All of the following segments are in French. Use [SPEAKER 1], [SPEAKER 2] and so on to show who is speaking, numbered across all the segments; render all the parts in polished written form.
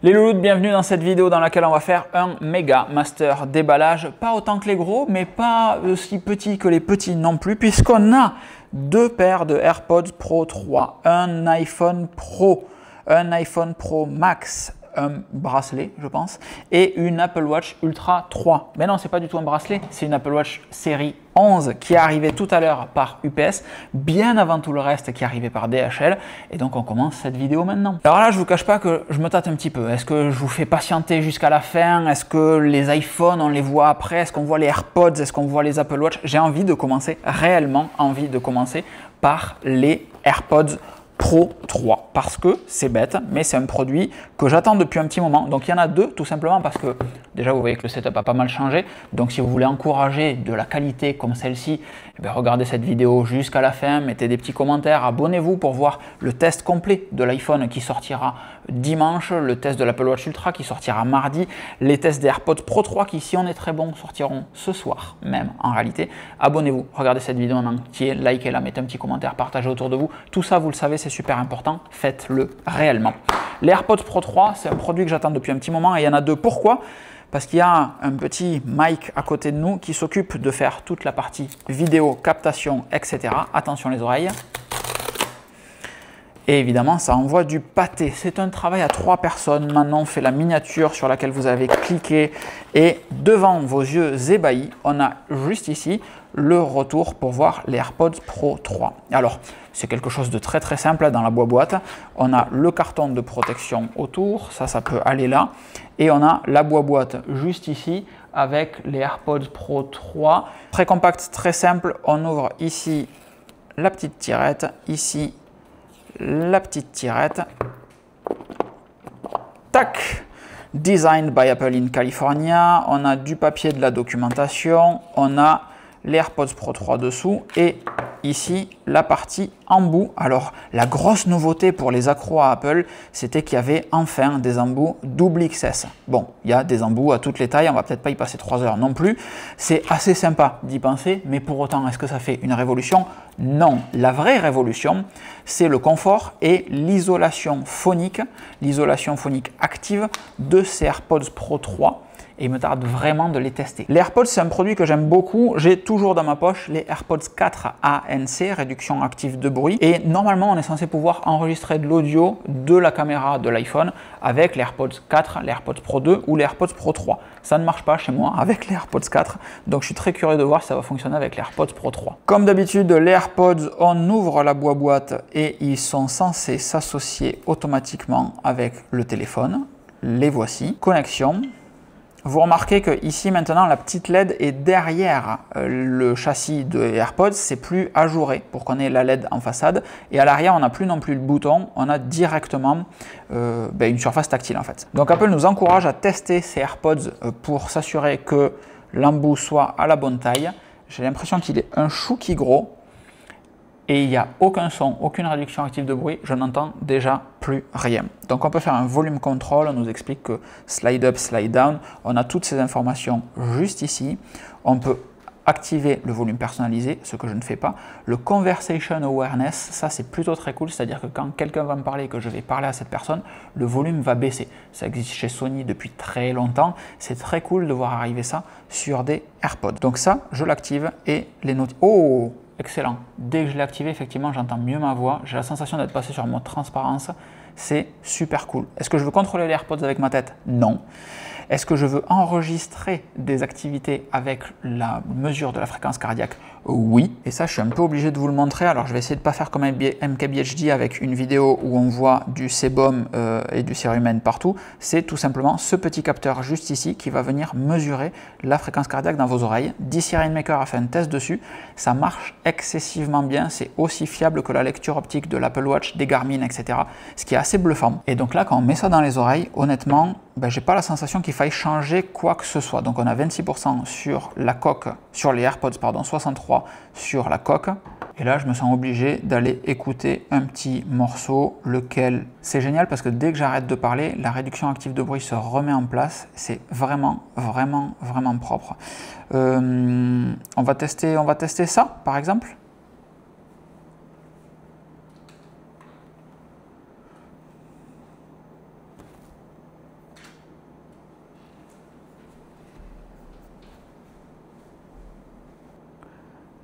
[SPEAKER 1] Les louloutes, bienvenue dans cette vidéo dans laquelle on va faire un méga master déballage. Pas autant que les gros, mais pas aussi petit que les petits non plus, puisqu'on a deux paires de AirPods Pro 3, un iPhone Pro, un iPhone Pro Max, un bracelet, je pense, et une Apple Watch Ultra 3. Mais non, c'est pas du tout un bracelet, c'est une Apple Watch série 11 qui est arrivée tout à l'heure par UPS, bien avant tout le reste qui est arrivé par DHL. Et donc, on commence cette vidéo maintenant. Alors là, je vous cache pas que je me tâte un petit peu. Est-ce que je vous fais patienter jusqu'à la fin? Est-ce que les iPhones, on les voit après? Est-ce qu'on voit les AirPods? Est-ce qu'on voit les Apple Watch? J'ai envie de commencer, réellement envie de commencer par les AirPods Pro 3 parce que c'est bête, mais c'est un produit que j'attends depuis un petit moment. Donc il y en a deux tout simplement parce que déjà vous voyez que le setup a pas mal changé. Donc si vous voulez encourager de la qualité comme celle-ci, regardez cette vidéo jusqu'à la fin, mettez des petits commentaires, abonnez-vous pour voir le test complet de l'iPhone qui sortira dimanche, le test de l'Apple Watch Ultra qui sortira mardi, les tests des AirPods Pro 3 qui, si on est très bon, sortiront ce soir même en réalité. Abonnez-vous, regardez cette vidéo en entier, likez-la, mettez un petit commentaire, partagez autour de vous. Tout ça, vous le savez, c'est super important, faites-le réellement. Les AirPods Pro 3, c'est un produit que j'attends depuis un petit moment et il y en a deux. Pourquoi? Parce qu'il y a un petit mic à côté de nous qui s'occupe de faire toute la partie vidéo, captation, etc. Attention les oreilles. Et évidemment, ça envoie du pâté. C'est un travail à 3 personnes. Maintenant, on fait la miniature sur laquelle vous avez cliqué. Et devant vos yeux ébahis, on a juste ici le retour pour voir les AirPods Pro 3. Alors, c'est quelque chose de très très simple dans la boîte. On a le carton de protection autour, ça peut aller là. Et on a la boîte juste ici avec les AirPods Pro 3. Très compact, très simple. On ouvre ici la petite tirette, ici la petite tirette. Tac! Designed by Apple in California. On a du papier, de la documentation. On a les AirPods Pro 3 dessous et ici la partie embout. Alors la grosse nouveauté pour les accros à Apple, c'était qu'il y avait enfin des embouts double XS. Bon, il y a des embouts à toutes les tailles, on va peut-être pas y passer 3 heures non plus. C'est assez sympa d'y penser, mais pour autant, est-ce que ça fait une révolution? Non, la vraie révolution, c'est le confort et l'isolation phonique active de ces AirPods Pro 3. Et il me tarde vraiment de les tester. Les AirPods, c'est un produit que j'aime beaucoup. J'ai toujours dans ma poche les AirPods 4 ANC, réduction active de bruit. Et normalement, on est censé pouvoir enregistrer de l'audio de la caméra de l'iPhone avec les AirPods 4, les AirPods Pro 2 ou les AirPods Pro 3. Ça ne marche pas chez moi avec les AirPods 4. Donc, je suis très curieux de voir si ça va fonctionner avec les AirPods Pro 3. Comme d'habitude, les AirPods, on ouvre la boîte et ils sont censés s'associer automatiquement avec le téléphone. Les voici. Connexion. Vous remarquez que ici maintenant la petite LED est derrière le châssis de AirPods, c'est plus ajouré pour qu'on ait la LED en façade. Et à l'arrière, on n'a plus non plus le bouton, on a directement une surface tactile en fait. Donc Apple nous encourage à tester ces AirPods pour s'assurer que l'embout soit à la bonne taille. J'ai l'impression qu'il est un chouki gros. Et il n'y a aucun son, aucune réduction active de bruit, je n'entends déjà plus rien. Donc on peut faire un volume control, on nous explique que slide up, slide down, on a toutes ces informations juste ici. On peut activer le volume personnalisé, ce que je ne fais pas. Le conversation awareness, ça c'est plutôt très cool, c'est-à-dire que quand quelqu'un va me parler et que je vais parler à cette personne, le volume va baisser. Ça existe chez Sony depuis très longtemps, c'est très cool de voir arriver ça sur des AirPods. Donc ça, je l'active et les notes. Oh! Excellent. Dès que je l'ai activé, effectivement, j'entends mieux ma voix. J'ai la sensation d'être passé sur mode transparence. C'est super cool. Est-ce que je veux contrôler les AirPods avec ma tête? Non. Est-ce que je veux enregistrer des activités avec la mesure de la fréquence cardiaque? Oui. Et ça, je suis un peu obligé de vous le montrer. Alors, je vais essayer de ne pas faire comme MKBHD avec une vidéo où on voit du sébum et du cérumen partout. C'est tout simplement ce petit capteur juste ici qui va venir mesurer la fréquence cardiaque dans vos oreilles. DC Rainmaker a fait un test dessus. Ça marche excessivement bien. C'est aussi fiable que la lecture optique de l'Apple Watch, des Garmin, etc. Ce qui est assez bluffant. Et donc là, quand on met ça dans les oreilles, honnêtement, j'ai pas la sensation qu'il faille changer quoi que ce soit. Donc on a 26% sur la coque, sur les AirPods, pardon, 63% sur la coque. Et là, je me sens obligé d'aller écouter un petit morceau, lequel c'est génial parce que dès que j'arrête de parler, la réduction active de bruit se remet en place. C'est vraiment, vraiment, vraiment propre. On va tester ça, par exemple.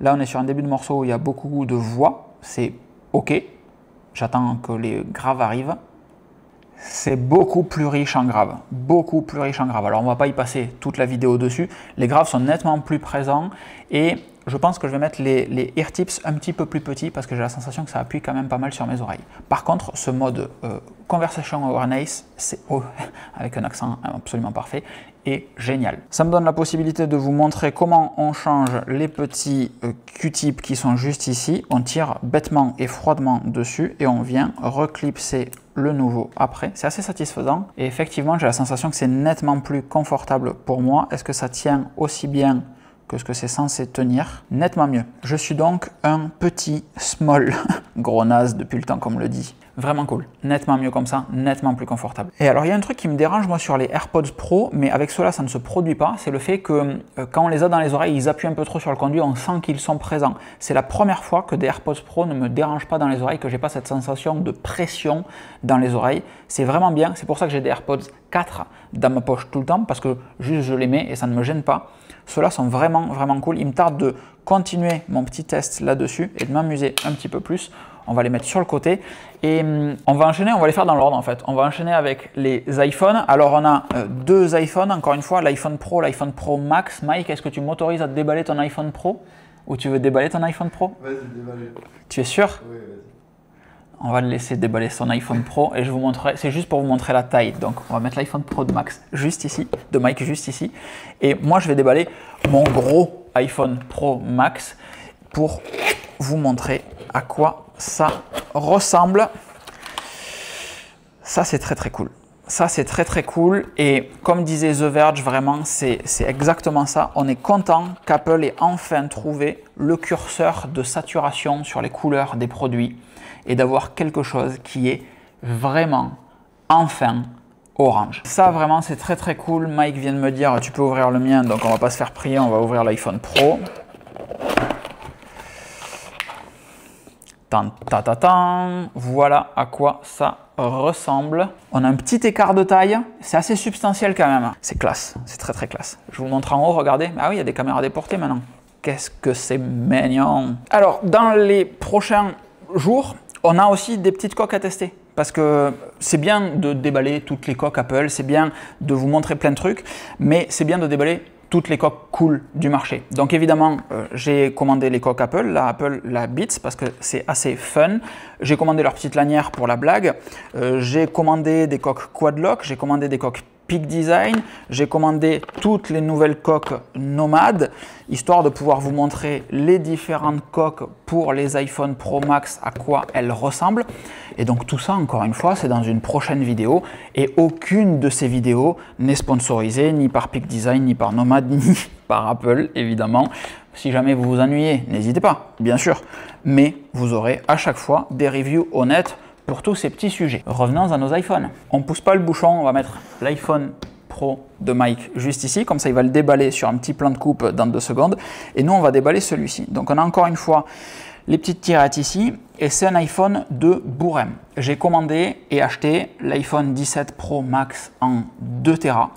[SPEAKER 1] Là, on est sur un début de morceau où il y a beaucoup de voix. C'est OK. J'attends que les graves arrivent. C'est beaucoup plus riche en graves. Beaucoup plus riche en graves. Alors, on ne va pas y passer toute la vidéo dessus. Les graves sont nettement plus présents et je pense que je vais mettre les ear tips un petit peu plus petits parce que j'ai la sensation que ça appuie quand même pas mal sur mes oreilles. Par contre, ce mode Conversation Awareness, c'est avec un accent absolument parfait, est génial. Ça me donne la possibilité de vous montrer comment on change les petits Q-tips qui sont juste ici. On tire bêtement et froidement dessus et on vient reclipser le nouveau après. C'est assez satisfaisant et effectivement, j'ai la sensation que c'est nettement plus confortable pour moi. Est-ce que ça tient aussi bien que ce que c'est censé tenir? Nettement mieux. Je suis donc un petit small, gros naze depuis le temps qu'on me le dit. Vraiment cool, nettement mieux comme ça, nettement plus confortable. Et alors il y a un truc qui me dérange moi sur les AirPods Pro, mais avec cela ça ne se produit pas, c'est le fait que quand on les a dans les oreilles, ils appuient un peu trop sur le conduit, on sent qu'ils sont présents. C'est la première fois que des AirPods Pro ne me dérangent pas dans les oreilles, que j'ai pas cette sensation de pression dans les oreilles. C'est vraiment bien, c'est pour ça que j'ai des AirPods 4 dans ma poche tout le temps, parce que juste je les mets et ça ne me gêne pas. Ceux-là sont vraiment cool. Il me tarde de continuer mon petit test là-dessus et de m'amuser un petit peu plus. On va les mettre sur le côté et on va enchaîner, on va les faire dans l'ordre en fait. On va enchaîner avec les iPhones. Alors on a deux iPhones, encore une fois, l'iPhone Pro, l'iPhone Pro Max. Mike, est-ce que tu m'autorises à te déballer ton iPhone Pro? Ou tu veux déballer ton iPhone Pro?
[SPEAKER 2] Vas-y, déballe.
[SPEAKER 1] Tu es sûr?
[SPEAKER 2] Oui, vas-y.
[SPEAKER 1] On va le laisser déballer son iPhone Pro et je vous montrerai, c'est juste pour vous montrer la taille. Donc on va mettre l'iPhone Pro de Max juste ici, de Mike juste ici. Et moi je vais déballer mon gros iPhone Pro Max pour vous montrer à quoi ça ressemble. Ça c'est très cool. Ça c'est très cool et comme disait The Verge, vraiment c'est exactement ça. On est content qu'Apple ait enfin trouvé le curseur de saturation sur les couleurs des produits et d'avoir quelque chose qui est vraiment enfin orange. Ça vraiment c'est très cool. Mike vient de me dire tu peux ouvrir le mien, donc on va pas se faire prier, on va ouvrir l'iPhone Pro. Voilà à quoi ça ressemble. On a un petit écart de taille, c'est assez substantiel quand même. C'est classe, c'est très classe. Je vous montre en haut, regardez. Ah oui, il y a des caméras déportées maintenant. Qu'est-ce que c'est mignon. Alors, dans les prochains jours, on a aussi des petites coques à tester. Parce que c'est bien de déballer toutes les coques Apple, c'est bien de vous montrer plein de trucs, mais c'est bien de déballer toutes les coques cool du marché. Donc évidemment, j'ai commandé les coques Apple, la Beats, parce que c'est assez fun. J'ai commandé leur petite lanière pour la blague. J'ai commandé des coques Quadlock, j'ai commandé des coques Peak Design, j'ai commandé toutes les nouvelles coques Nomad, histoire de pouvoir vous montrer les différentes coques pour les iPhone Pro Max, à quoi elles ressemblent. Et donc tout ça, encore une fois, c'est dans une prochaine vidéo. Et aucune de ces vidéos n'est sponsorisée ni par Peak Design, ni par Nomad, ni par Apple, évidemment. Si jamais vous vous ennuyez, n'hésitez pas, bien sûr. Mais vous aurez à chaque fois des reviews honnêtes pour tous ces petits sujets. Revenons à nos iPhones. On ne pousse pas le bouchon, on va mettre l'iPhone Pro de Mike juste ici, comme ça il va le déballer sur un petit plan de coupe dans 2 secondes. Et nous on va déballer celui-ci. Donc on a encore une fois les petites tirettes ici, et c'est un iPhone de Bourrem. J'ai commandé et acheté l'iPhone 17 Pro Max en 2 Tera,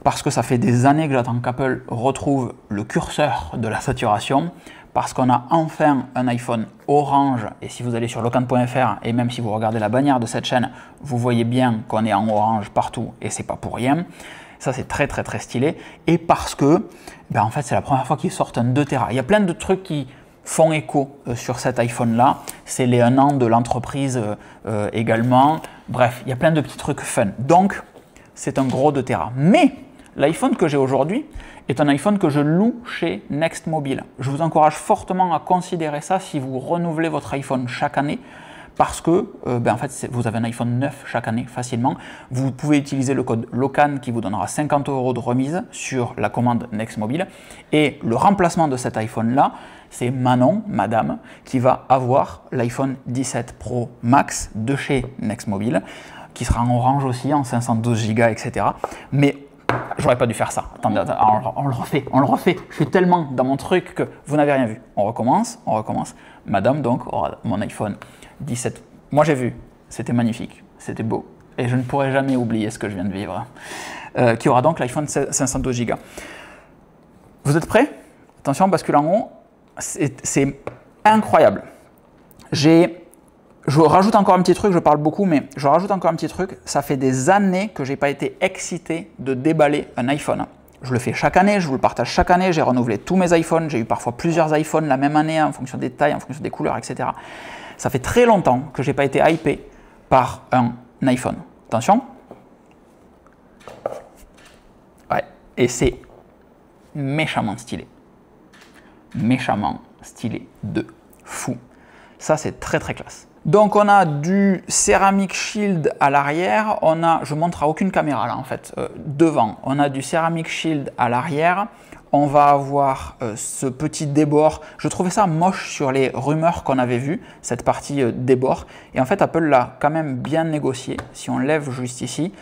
[SPEAKER 1] parce que ça fait des années que j'attends qu'Apple retrouve le curseur de la saturation, parce qu'on a enfin un iPhone orange, et si vous allez sur locan.fr et même si vous regardez la bannière de cette chaîne, vous voyez bien qu'on est en orange partout et c'est pas pour rien. Ça c'est très stylé, et parce que en fait c'est la première fois qu'ils sortent un 2 Tera. Il y a plein de trucs qui font écho sur cet iPhone là, c'est les 1 an de l'entreprise également, bref il y a plein de petits trucs fun, donc c'est un gros 2 Tera. Mais l'iPhone que j'ai aujourd'hui est un iPhone que je loue chez Next Mobile. Je vous encourage fortement à considérer ça si vous renouvelez votre iPhone chaque année, parce que en fait, vous avez un iPhone 9 chaque année facilement. Vous pouvez utiliser le code LOCAN qui vous donnera 50 € de remise sur la commande Next Mobile. Et le remplacement de cet iPhone-là, c'est Manon, madame, qui va avoir l'iPhone 17 Pro Max de chez Next Mobile, qui sera en orange aussi, en 512 Go, etc. Mais j'aurais pas dû faire ça. Attendez, on le refait. Je suis tellement dans mon truc que vous n'avez rien vu. On recommence. Madame, donc, aura mon iPhone 17. Moi, j'ai vu. C'était magnifique. C'était beau. Et je ne pourrai jamais oublier ce que je viens de vivre. Qui aura donc l'iPhone 512 Go. Vous êtes prêts? Attention, bascule en haut. c'est incroyable. Je rajoute encore un petit truc, je parle beaucoup, mais je rajoute encore un petit truc. Ça fait des années que je n'ai pas été excité de déballer un iPhone. Je le fais chaque année, je vous le partage chaque année, j'ai renouvelé tous mes iPhones, j'ai eu parfois plusieurs iPhones la même année en fonction des tailles, en fonction des couleurs, etc. Ça fait très longtemps que je n'ai pas été hypé par un iPhone. Attention. Ouais, et c'est méchamment stylé. Méchamment stylé de fou. Ça, c'est très très classe. Donc on a du Ceramic Shield à l'arrière, je montre à aucune caméra là en fait, devant, on a du Ceramic Shield à l'arrière, on va avoir ce petit débord, je trouvais ça moche sur les rumeurs qu'on avait vues, cette partie débord, et en fait Apple l'a quand même bien négocié, si on lève juste ici,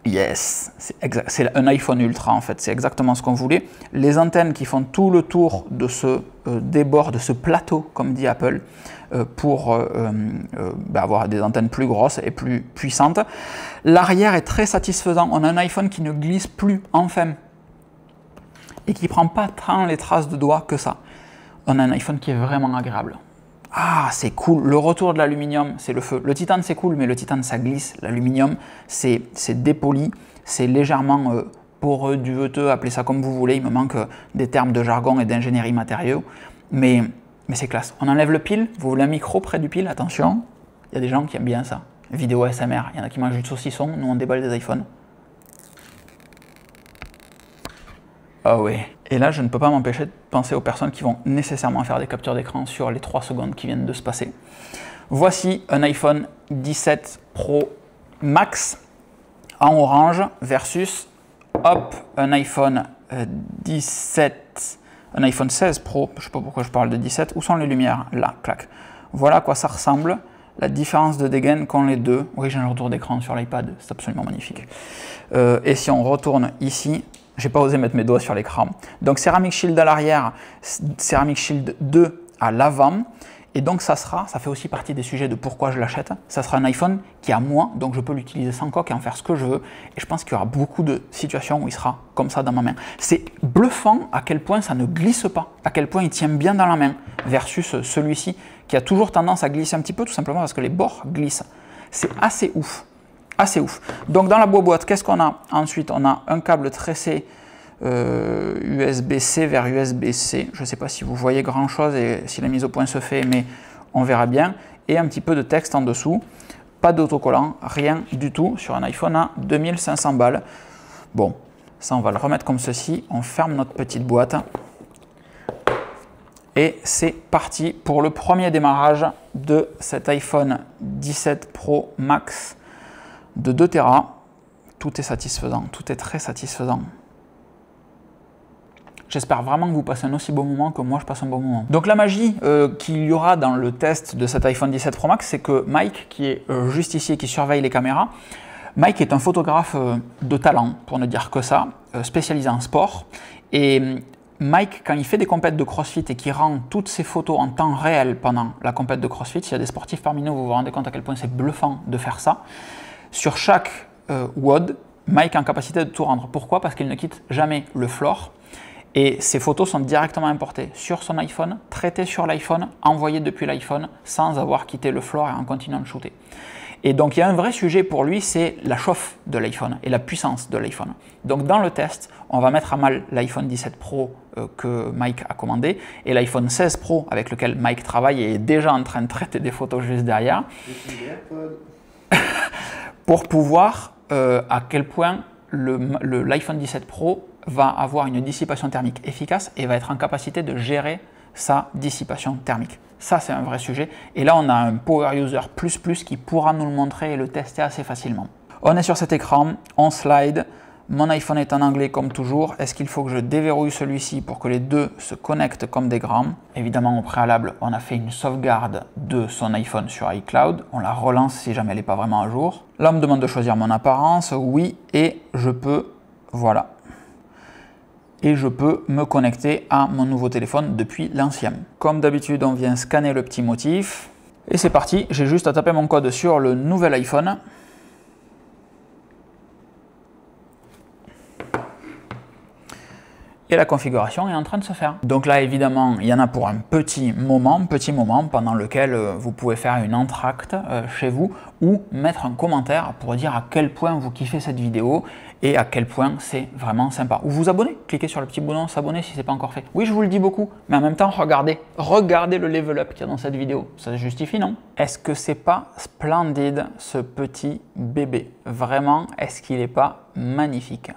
[SPEAKER 1] yes, c'est un iPhone Ultra en fait, c'est exactement ce qu'on voulait, les antennes qui font tout le tour de ce débord, de ce plateau comme dit Apple, pour avoir des antennes plus grosses et plus puissantes. L'arrière est très satisfaisant. On a un iPhone qui ne glisse plus enfin et qui ne prend pas tant les traces de doigts que ça. On a un iPhone qui est vraiment agréable. Ah, c'est cool. Le retour de l'aluminium, c'est le feu. Le titane, c'est cool, mais le titane, ça glisse. L'aluminium, c'est dépoli, c'est légèrement poreux, duveteux, appelez ça comme vous voulez. Il me manque des termes de jargon et d'ingénierie matériaux. Mais c'est classe. On enlève le pile, vous voulez un micro près du pile, attention, il y a des gens qui aiment bien ça. Vidéo ASMR, il y en a qui mangent du saucisson, nous on déballe des iPhones. Ah oui. Et là, je ne peux pas m'empêcher de penser aux personnes qui vont nécessairement faire des captures d'écran sur les 3 secondes qui viennent de se passer. Voici un iPhone 17 Pro Max en orange versus, hop, un iPhone 16 Pro, je ne sais pas pourquoi je parle de 17, où sont les lumières? Là, clac. Voilà à quoi ça ressemble, la différence de dégaine qu'ont les deux. Oui, j'ai un retour d'écran sur l'iPad, c'est absolument magnifique. Et si on retourne ici, j'ai pas osé mettre mes doigts sur l'écran. Donc Ceramic Shield à l'arrière, Ceramic Shield 2 à l'avant. Et donc ça fait aussi partie des sujets de pourquoi je l'achète. Ça sera un iPhone qui est à moi, donc je peux l'utiliser sans coque et en faire ce que je veux. Et je pense qu'il y aura beaucoup de situations où il sera comme ça dans ma main. C'est bluffant à quel point ça ne glisse pas, à quel point il tient bien dans la main, versus celui-ci qui a toujours tendance à glisser un petit peu, tout simplement parce que les bords glissent. C'est assez ouf, assez ouf. Donc dans la boîte, qu'est-ce qu'on a ensuite? On a un câble tressé USB-C vers USB-C. Je ne sais pas si vous voyez grand chose et si la mise au point se fait, mais on verra bien. Et un petit peu de texte en dessous. Pas d'autocollant, rien du tout sur un iPhone à 2500 balles. Bon, ça on va le remettre comme ceci. On ferme notre petite boîte. Et c'est parti pour le premier démarrage de cet iPhone 17 Pro Max de 2 Tera. Tout est satisfaisant, tout est très satisfaisant. J'espère vraiment que vous passez un aussi bon moment que moi je passe un bon moment. Donc la magie qu'il y aura dans le test de cet iPhone 17 Pro Max, c'est que Mike, qui est juste ici et qui surveille les caméras, Mike est un photographe de talent, pour ne dire que ça, spécialisé en sport. Et Mike, quand il fait des compètes de CrossFit et qu'il rend toutes ses photos en temps réel pendant la compète de CrossFit, s'il y a des sportifs parmi nous, vous vous rendez compte à quel point c'est bluffant de faire ça. Sur chaque WOD, Mike est en capacité de tout rendre. Pourquoi? Parce qu'il ne quitte jamais le floor. Et ces photos sont directement importées sur son iPhone, traitées sur l'iPhone, envoyées depuis l'iPhone, sans avoir quitté le floor et en continuant de shooter. Et donc il y a un vrai sujet pour lui, c'est la chauffe de l'iPhone et la puissance de l'iPhone. Donc dans le test, on va mettre à mal l'iPhone 17 Pro que Mike a commandé et l'iPhone 16 Pro avec lequel Mike travaille et est déjà en train de traiter des photos juste derrière. Pour pouvoir à quel point l'iPhone 17 Pro va avoir une dissipation thermique efficace et va être en capacité de gérer sa dissipation thermique. Ça, c'est un vrai sujet. Et là, on a un Power User ++ qui pourra nous le montrer et le tester assez facilement. On est sur cet écran, on slide. Mon iPhone est en anglais comme toujours. Est-ce qu'il faut que je déverrouille celui-ci pour que les deux se connectent comme des grands? Évidemment, au préalable, on a fait une sauvegarde de son iPhone sur iCloud. On la relance si jamais elle n'est pas vraiment à jour. Là, on me demande de choisir mon apparence. Oui, et je peux, voilà. Et je peux me connecter à mon nouveau téléphone depuis l'ancien. Comme d'habitude, on vient scanner le petit motif. Et c'est parti, j'ai juste à taper mon code sur le nouvel iPhone. et la configuration est en train de se faire. Donc là, évidemment, il y en a pour un petit moment pendant lequel vous pouvez faire une entracte chez vous ou mettre un commentaire pour dire à quel point vous kiffez cette vidéo et à quel point c'est vraiment sympa. Ou vous abonner, cliquez sur le petit bouton s'abonner si ce n'est pas encore fait. Oui, je vous le dis beaucoup, mais en même temps, regardez le level up qu'il y a dans cette vidéo. Ça se justifie, non? Est-ce que c'est pas splendide ce petit bébé? Vraiment, est-ce qu'il n'est pas magnifique?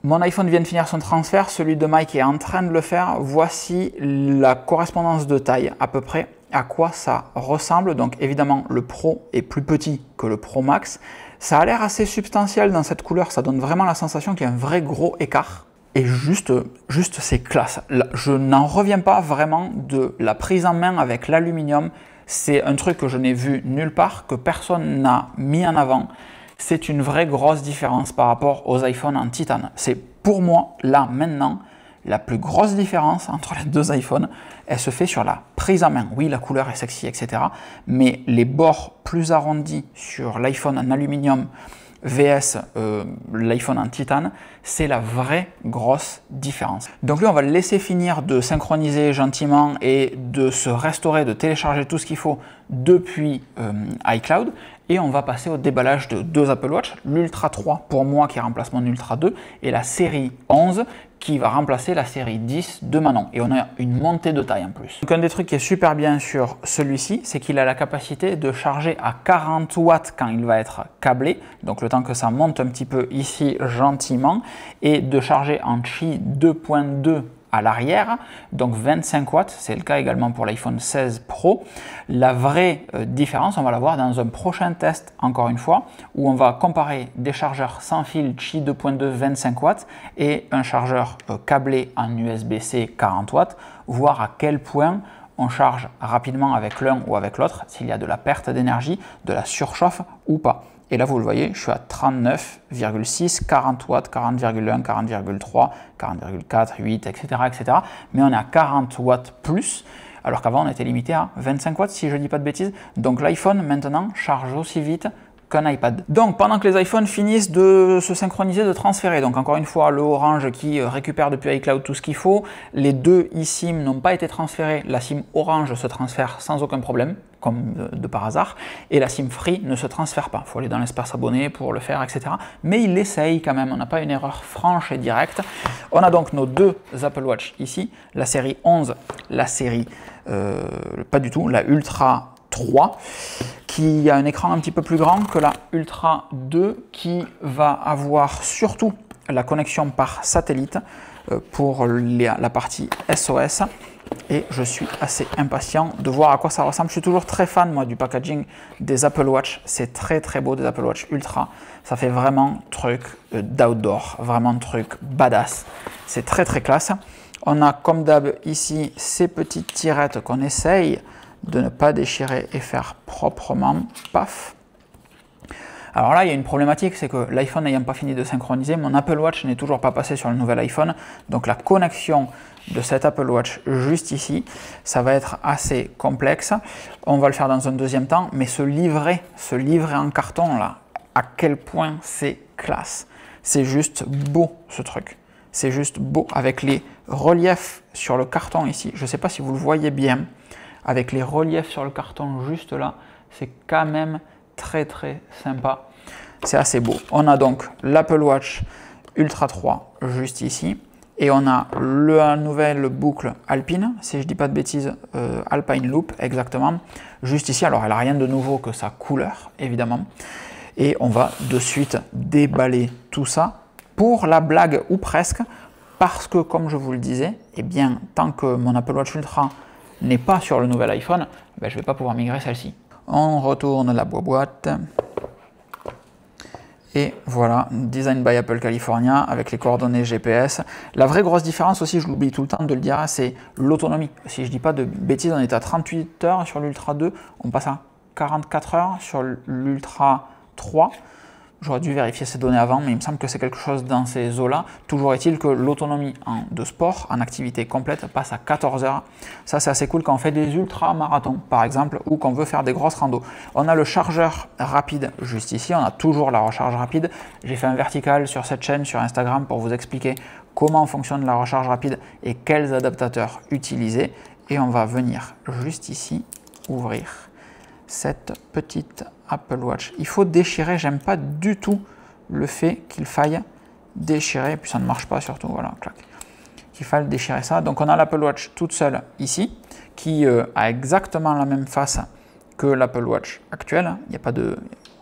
[SPEAKER 1] Mon iPhone vient de finir son transfert, celui de Mike est en train de le faire. Voici la correspondance de taille, à peu près à quoi ça ressemble. Donc évidemment, le Pro est plus petit que le Pro Max. Ça a l'air assez substantiel dans cette couleur, ça donne vraiment la sensation qu'il y a un vrai gros écart. Et juste c'est classe. Là, je n'en reviens pas vraiment de la prise en main avec l'aluminium. C'est un truc que je n'ai vu nulle part, que personne n'a mis en avant. C'est une vraie grosse différence par rapport aux iPhones en titane. C'est pour moi, là, maintenant, la plus grosse différence entre les deux iPhones. Elle se fait sur la prise en main. Oui, la couleur est sexy, etc. Mais les bords plus arrondis sur l'iPhone en aluminium VS l'iPhone en titane, c'est la vraie grosse différence. Donc lui, on va le laisser finir de synchroniser gentiment et de se restaurer, de télécharger tout ce qu'il faut depuis iCloud. Et on va passer au déballage de deux Apple Watch, l'Ultra 3 pour moi qui remplace mon Ultra 2 et la série 11 qui va remplacer la série 10 de Manon. Et on a une montée de taille en plus. Donc un des trucs qui est super bien sur celui-ci, c'est qu'il a la capacité de charger à 40 watts quand il va être câblé, donc le temps que ça monte un petit peu ici gentiment, et de charger en Qi 2.2 à l'arrière, donc 25 watts, c'est le cas également pour l'iPhone 16 Pro. La vraie différence, on va la voir dans un prochain test, encore une fois, où on va comparer des chargeurs sans fil Qi 2.2 25 watts et un chargeur câblé en USB-C 40 watts, voir à quel point on charge rapidement avec l'un ou avec l'autre, s'il y a de la perte d'énergie, de la surchauffe ou pas. Et là, vous le voyez, je suis à 39,6, 40 watts, 40,1, 40,3, 40,4, 8, etc., etc. Mais on est à 40 watts plus, alors qu'avant, on était limité à 25 watts, si je ne dis pas de bêtises. Donc l'iPhone, maintenant, charge aussi vite qu'un iPad. Donc pendant que les iPhones finissent de se synchroniser, de transférer, donc encore une fois le Orange qui récupère depuis iCloud tout ce qu'il faut, les deux eSIM n'ont pas été transférés, la SIM Orange se transfère sans aucun problème, comme de par hasard, et la SIM Free ne se transfère pas, il faut aller dans l'espace abonné pour le faire, etc. Mais il essaye quand même, on n'a pas une erreur franche et directe. On a donc nos deux Apple Watch ici, la série 11, la série, pas du tout, la Ultra 3, qui a un écran un petit peu plus grand que la Ultra 2, qui va avoir surtout la connexion par satellite pour la partie SOS. Et je suis assez impatient de voir à quoi ça ressemble. Je suis toujours très fan, moi, du packaging des Apple Watch. C'est très très beau, des Apple Watch Ultra. Ça fait vraiment truc d'outdoor, vraiment truc badass. C'est très très classe. On a comme d'hab ici ces petites tirettes qu'on essaye de ne pas déchirer et faire proprement. Paf. Alors là, il y a une problématique, c'est que l'iPhone n'ayant pas fini de synchroniser, mon Apple Watch n'est toujours pas passé sur le nouvel iPhone. Donc la connexion de cet Apple Watch juste ici, ça va être assez complexe. On va le faire dans un deuxième temps, mais ce livret en carton là, à quel point c'est classe. C'est juste beau ce truc. C'est juste beau avec les reliefs sur le carton ici. Je ne sais pas si vous le voyez bien. Avec les reliefs sur le carton juste là, c'est quand même très très sympa. C'est assez beau. On a donc l'Apple Watch Ultra 3 juste ici. Et on a la nouvelle boucle Alpine, si je ne dis pas de bêtises, Alpine Loop exactement, juste ici. Alors elle n'a rien de nouveau que sa couleur, évidemment. Et on va de suite déballer tout ça pour la blague ou presque, parce que comme je vous le disais, eh bien, tant que mon Apple Watch Ultra n'est pas sur le nouvel iPhone, ben, je ne vais pas pouvoir migrer celle-ci. On retourne la boîte. Et voilà, Design by Apple California avec les coordonnées GPS. La vraie grosse différence aussi, je l'oublie tout le temps de le dire, c'est l'autonomie. Si je ne dis pas de bêtises, on est à 38 heures sur l'Ultra 2, on passe à 44 heures sur l'Ultra 3. J'aurais dû vérifier ces données avant, mais il me semble que c'est quelque chose dans ces eaux-là. Toujours est-il que l'autonomie de sport, en activité complète, passe à 14 heures. Ça, c'est assez cool quand on fait des ultra-marathons, par exemple, ou qu'on veut faire des grosses randos. On a le chargeur rapide juste ici. On a toujours la recharge rapide. J'ai fait un vertical sur cette chaîne, sur Instagram, pour vous expliquer comment fonctionne la recharge rapide et quels adaptateurs utiliser. Et on va venir juste ici ouvrir cette petite Apple Watch. Il faut déchirer, j'aime pas du tout le fait qu'il faille déchirer, et puis ça ne marche pas surtout, voilà, clac. Qu'il faille déchirer ça. Donc on a l'Apple Watch toute seule ici, qui a exactement la même face que l'Apple Watch actuelle. Il n'y a pas de...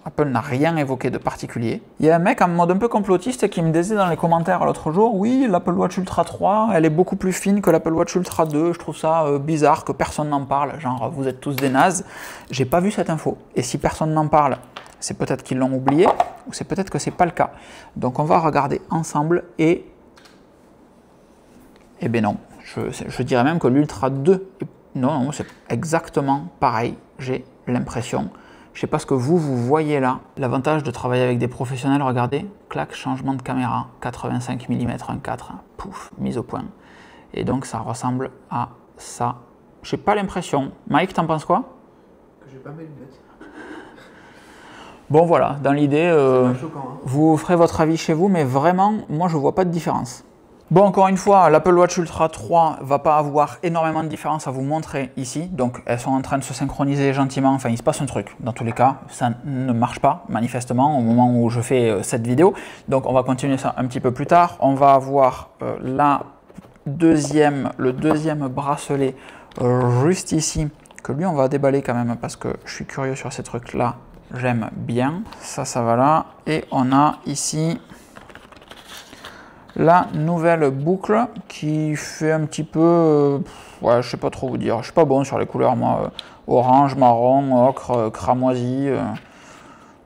[SPEAKER 1] Apple n'a rien évoqué de particulier. Il y a un mec en mode un peu complotiste qui me disait dans les commentaires l'autre jour, oui, l'Apple Watch Ultra 3, elle est beaucoup plus fine que l'Apple Watch Ultra 2. Je trouve ça bizarre que personne n'en parle. Genre, vous êtes tous des nazes. J'ai pas vu cette info. Et si personne n'en parle, c'est peut-être qu'ils l'ont oublié, ou c'est peut-être que c'est pas le cas. Donc on va regarder ensemble et... Eh bien non, je dirais même que l'Ultra 2, non, c'est exactement pareil, j'ai l'impression. Je ne sais pas ce que vous voyez là. L'avantage de travailler avec des professionnels, regardez, clac, changement de caméra, 85 mm 1.4, pouf, mise au point. Et donc ça ressemble à ça. J'ai pas l'impression. Mike, t'en penses quoi?
[SPEAKER 2] J'ai pas mes lunettes.
[SPEAKER 1] Bon voilà, dans l'idée,
[SPEAKER 2] choquant, hein.
[SPEAKER 1] Vous ferez votre avis chez vous, mais vraiment, moi je vois pas de différence. Bon, encore une fois, l'Apple Watch Ultra 3 va pas avoir énormément de différence à vous montrer ici. Donc, elles sont en train de se synchroniser gentiment. Enfin, il se passe un truc. Dans tous les cas, ça ne marche pas, manifestement, au moment où je fais cette vidéo. Donc, on va continuer ça un petit peu plus tard. On va avoir le deuxième bracelet juste ici, que lui, on va déballer quand même parce que je suis curieux sur ces trucs-là. J'aime bien. Ça va là. Et on a ici... la nouvelle boucle qui fait un petit peu, ouais, je sais pas trop vous dire, je suis pas bon sur les couleurs moi, orange, marron, ocre, cramoisi.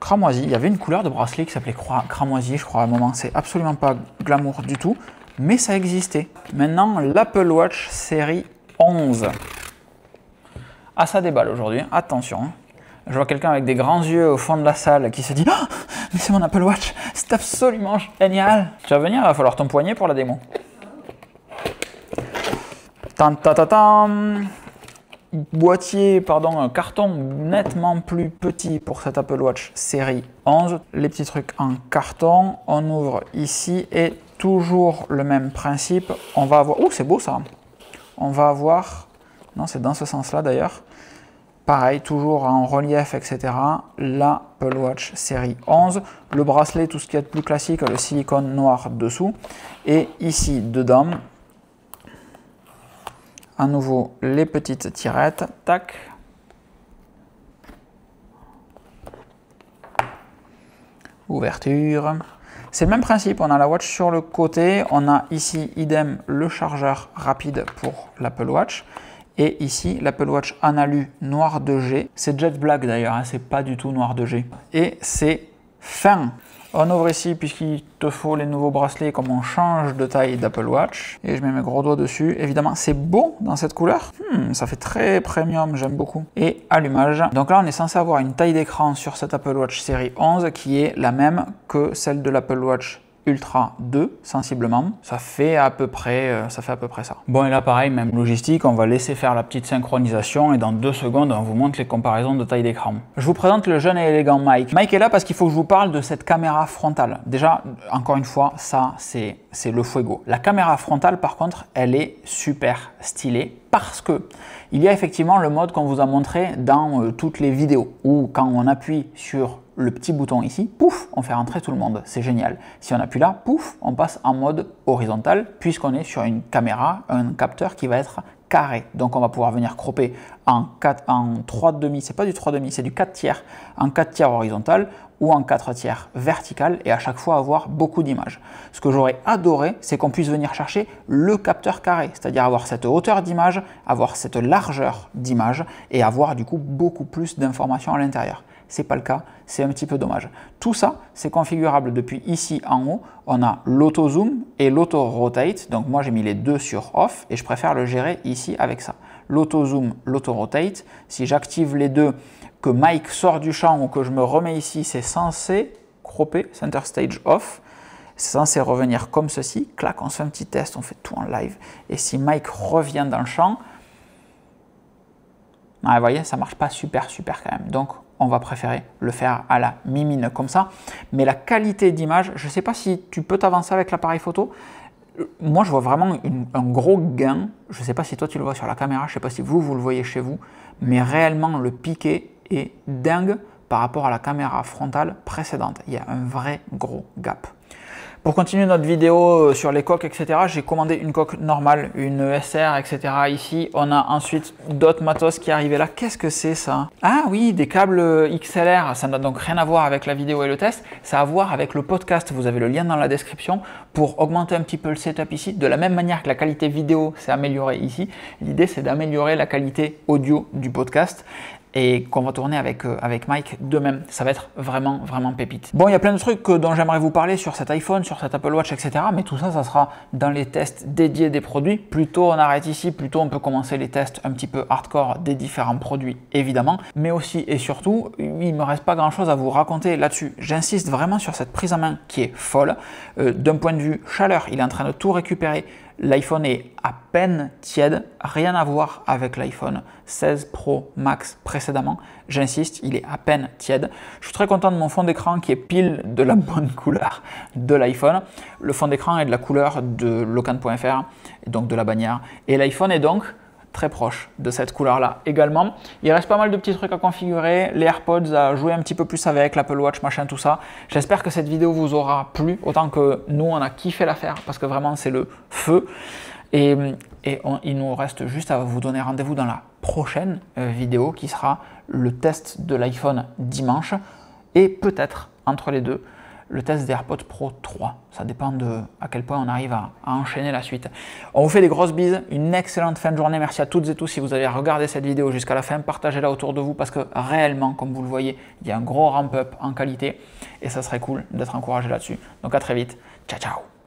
[SPEAKER 1] Cramoisi, il y avait une couleur de bracelet qui s'appelait cramoisi, je crois à un moment, c'est absolument pas glamour du tout, mais ça existait. Maintenant, l'Apple Watch série 11. Ah, ça déballe aujourd'hui, attention. Je vois quelqu'un avec des grands yeux au fond de la salle qui se dit « Oh, mais c'est mon Apple Watch, c'est absolument génial !» Tu vas venir, il va falloir ton poignet pour la démo. Boîtier, pardon, carton nettement plus petit pour cette Apple Watch série 11. Les petits trucs en carton, on ouvre ici et toujours le même principe. On va avoir... Oh, c'est beau ça! On va avoir... Non, c'est dans ce sens-là d'ailleurs. Pareil, toujours en relief, etc. L'Apple Watch série 11. Le bracelet, tout ce qui est plus classique, le silicone noir dessous. Et ici, dedans, à nouveau, les petites tirettes. Tac. Ouverture. C'est le même principe, on a la watch sur le côté. On a ici, idem, le chargeur rapide pour l'Apple Watch. Et ici, l'Apple Watch en alu noir de G. C'est Jet Black d'ailleurs, hein, c'est pas du tout noir de G. Et c'est fin. On ouvre ici puisqu'il te faut les nouveaux bracelets comme on change de taille d'Apple Watch. Et je mets mes gros doigts dessus. Évidemment, c'est beau dans cette couleur. Ça fait très premium, j'aime beaucoup. Et allumage. Donc là, on est censé avoir une taille d'écran sur cette Apple Watch série 11 qui est la même que celle de l'Apple Watch Ultra 2 sensiblement, ça fait à peu près ça. Bon, et là pareil, même logistique, on va laisser faire la petite synchronisation et dans 2 secondes on vous montre les comparaisons de taille d'écran. Je vous présente le jeune et élégant Mike. Mike est là parce qu'il faut que je vous parle de cette caméra frontale. Déjà, encore une fois, ça c'est le fuego. La caméra frontale par contre, elle est super stylée parce que il y a effectivement le mode qu'on vous a montré dans toutes les vidéos où quand on appuie sur le petit bouton ici, pouf, on fait rentrer tout le monde, c'est génial. Si on appuie là, pouf, on passe en mode horizontal puisqu'on est sur une caméra, un capteur qui va être carré. Donc on va pouvoir venir cropper en 3,5, c'est pas du 3,5, c'est du 4 tiers, en 4 tiers horizontal ou en 4 tiers vertical et à chaque fois avoir beaucoup d'images. Ce que j'aurais adoré, c'est qu'on puisse venir chercher le capteur carré, c'est-à-dire avoir cette hauteur d'image, avoir cette largeur d'image et avoir du coup beaucoup plus d'informations à l'intérieur. C'est pas le cas, c'est un petit peu dommage. Tout ça, c'est configurable depuis ici en haut. On a l'auto-zoom et l'auto-rotate. Donc moi, j'ai mis les deux sur off et je préfère le gérer ici avec ça. L'auto-zoom, l'auto-rotate. Si j'active les deux, que Mike sort du champ ou que je me remets ici, c'est censé cropper, center stage off. C'est censé revenir comme ceci. Clac, on se fait un petit test, on fait tout en live. Et si Mike revient dans le champ, vous voyez, ça marche pas super quand même. Donc, on va préférer le faire à la mimine comme ça. Mais la qualité d'image, je ne sais pas si tu peux t'avancer avec l'appareil photo. moi je vois vraiment un gros gain. Je ne sais pas si toi tu le vois sur la caméra, je ne sais pas si vous le voyez chez vous, mais réellement le piqué est dingue par rapport à la caméra frontale précédente. Il y a un vrai gros gap. Pour continuer notre vidéo sur les coques, etc., j'ai commandé une coque normale, une SR, etc. Ici, on a ensuite d'autres matos qui arrivaient là. Qu'est-ce que c'est ça? Ah oui, des câbles XLR. Ça n'a donc rien à voir avec la vidéo et le test. Ça a à voir avec le podcast. Vous avez le lien dans la description pour augmenter un petit peu le setup ici. De la même manière que la qualité vidéo s'est améliorée ici, l'idée c'est d'améliorer la qualité audio du podcast. Et qu'on va tourner avec Mike de même. Ça va être vraiment pépite. Bon, il y a plein de trucs dont j'aimerais vous parler sur cet iPhone, sur cet Apple Watch, etc. Mais tout ça, ça sera dans les tests dédiés des produits. Plus tôt on arrête ici, plus tôt on peut commencer les tests un petit peu hardcore des différents produits, évidemment. Mais aussi et surtout, il ne me reste pas grand-chose à vous raconter là-dessus. J'insiste vraiment sur cette prise en main qui est folle. D'un point de vue chaleur, il est en train de tout récupérer. L'iPhone est à peine tiède, rien à voir avec l'iPhone 16 Pro Max précédemment. J'insiste, il est à peine tiède. Je suis très content de mon fond d'écran qui est pile de la bonne couleur de l'iPhone. Le fond d'écran est de la couleur de Locan.fr, et donc de la bannière. Et l'iPhone est donc très proche de cette couleur-là également. Il reste pas mal de petits trucs à configurer, les AirPods à jouer un petit peu plus avec, l'Apple Watch, machin, tout ça. J'espère que cette vidéo vous aura plu, autant que nous, on a kiffé la faire, parce que vraiment, c'est le feu. Et il nous reste juste à vous donner rendez-vous dans la prochaine vidéo, qui sera le test de l'iPhone dimanche, et peut-être, entre les deux, le test des AirPods Pro 3. Ça dépend de à quel point on arrive à enchaîner la suite. On vous fait des grosses bises, une excellente fin de journée. Merci à toutes et tous si vous avez regardé cette vidéo jusqu'à la fin. Partagez-la autour de vous parce que réellement, comme vous le voyez, il y a un gros ramp-up en qualité et ça serait cool d'être encouragé là-dessus. Donc à très vite. Ciao, ciao.